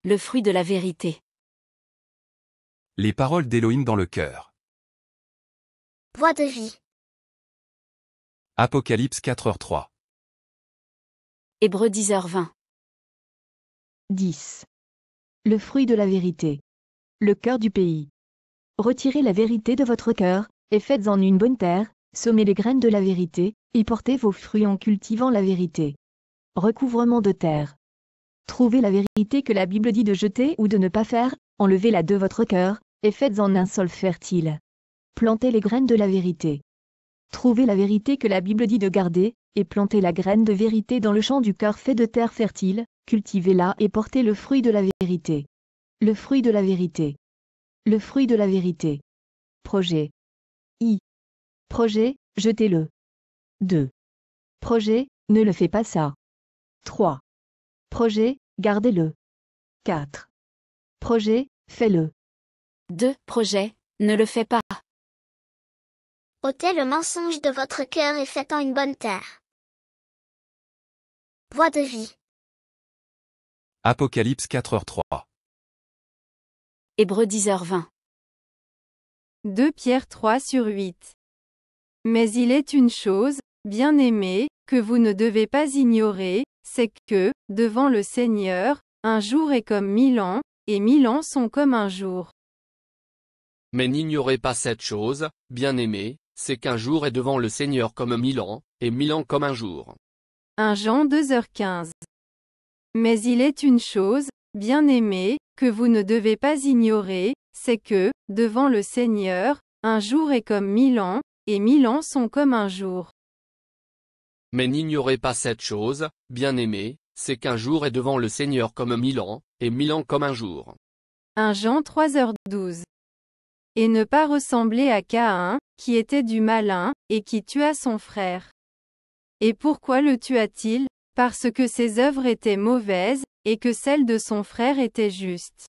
le fruit de la vérité. Les paroles d'Élohim dans le cœur. Voix de vie. Apocalypse 4h3. Hébreux 10h20. 10. Le fruit de la vérité. Le cœur du pays. Retirez la vérité de votre cœur, et faites-en une bonne terre, semez les graines de la vérité, y portez vos fruits en cultivant la vérité. Recouvrement de terre. Trouvez la vérité que la Bible dit de jeter ou de ne pas faire, enlevez-la de votre cœur, et faites-en un sol fertile. Plantez les graines de la vérité. Trouvez la vérité que la Bible dit de garder, et plantez la graine de vérité dans le champ du cœur fait de terre fertile, cultivez-la et portez le fruit de la vérité. Le fruit de la vérité. Le fruit de la vérité. Projet. Projet, jetez-le. 2. Projet, ne le fais pas ça. 3. Projet, gardez-le. 4. Projet, fais-le. 2. Projet, ne le fais pas. Ôtez le mensonge de votre cœur et faites-en une bonne terre. Voix de vie. Apocalypse 4h3. Hébreux 10h20. 2 Pierre 3/8. Mais il est une chose, bien-aimés, que vous ne devez pas ignorer, c'est que, devant le Seigneur, un jour est comme 1000 ans, et 1000 ans sont comme un jour. Mais n'ignorez pas cette chose, bien-aimés, c'est qu'un jour est devant le Seigneur comme 1000 ans, et 1000 ans comme un jour. 1 Jean 2h15. Mais il est une chose, bien-aimés, que vous ne devez pas ignorer, c'est que, devant le Seigneur, un jour est comme 1000 ans, et 1000 ans sont comme un jour. Mais n'ignorez pas cette chose, bien-aimés, c'est qu'un jour est devant le Seigneur comme 1000 ans, et 1000 ans comme un jour. 1 Jean 3h12. Et ne pas ressembler à Caïn, qui était du malin, et qui tua son frère. Et pourquoi le tua-t-il? Parce que ses œuvres étaient mauvaises, et que celles de son frère étaient justes.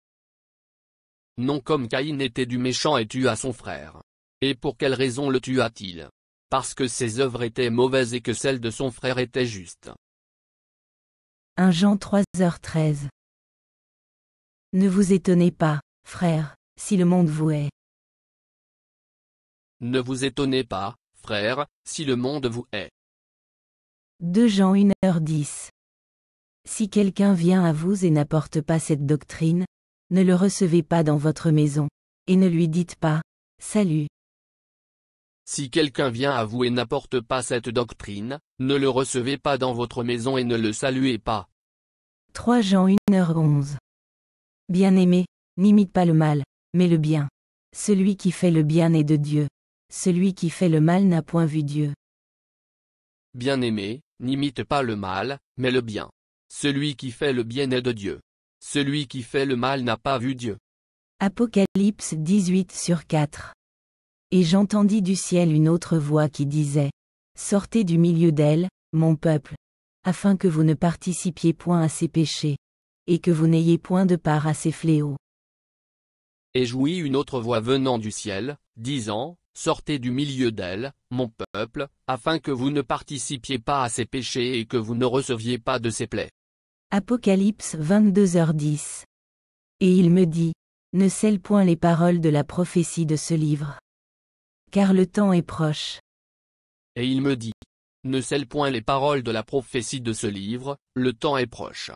Non comme Caïn était du méchant et tua son frère. Et pour quelle raison le tua-t-il? Parce que ses œuvres étaient mauvaises et que celles de son frère étaient justes. 1 Jean 3h13. Ne vous étonnez pas, frères, si le monde vous hait. Ne vous étonnez pas, frères, si le monde vous hait. 2 Jean 1h10. Si quelqu'un vient à vous et n'apporte pas cette doctrine, ne le recevez pas dans votre maison, et ne lui dites pas « Salut ». Si quelqu'un vient à vous et n'apporte pas cette doctrine, ne le recevez pas dans votre maison et ne le saluez pas. 3 Jean 1h11. Bien-aimé, n'imite pas le mal, mais le bien. Celui qui fait le bien est de Dieu. Celui qui fait le mal n'a point vu Dieu. Bien-aimé, n'imite pas le mal, mais le bien. Celui qui fait le bien est de Dieu. Celui qui fait le mal n'a pas vu Dieu. Apocalypse 18/4. Et j'entendis du ciel une autre voix qui disait « Sortez du milieu d'elle, mon peuple, afin que vous ne participiez point à ses péchés, et que vous n'ayez point de part à ses fléaux. » Et j'ouïs une autre voix venant du ciel, disant, Sortez du milieu d'elle, mon peuple, afin que vous ne participiez pas à ses péchés et que vous ne receviez pas de ses plaies. Apocalypse 22h10. Et il me dit, ne scelle point les paroles de la prophétie de ce livre. Car le temps est proche. Et il me dit, Ne scelle point les paroles de la prophétie de ce livre, le temps est proche.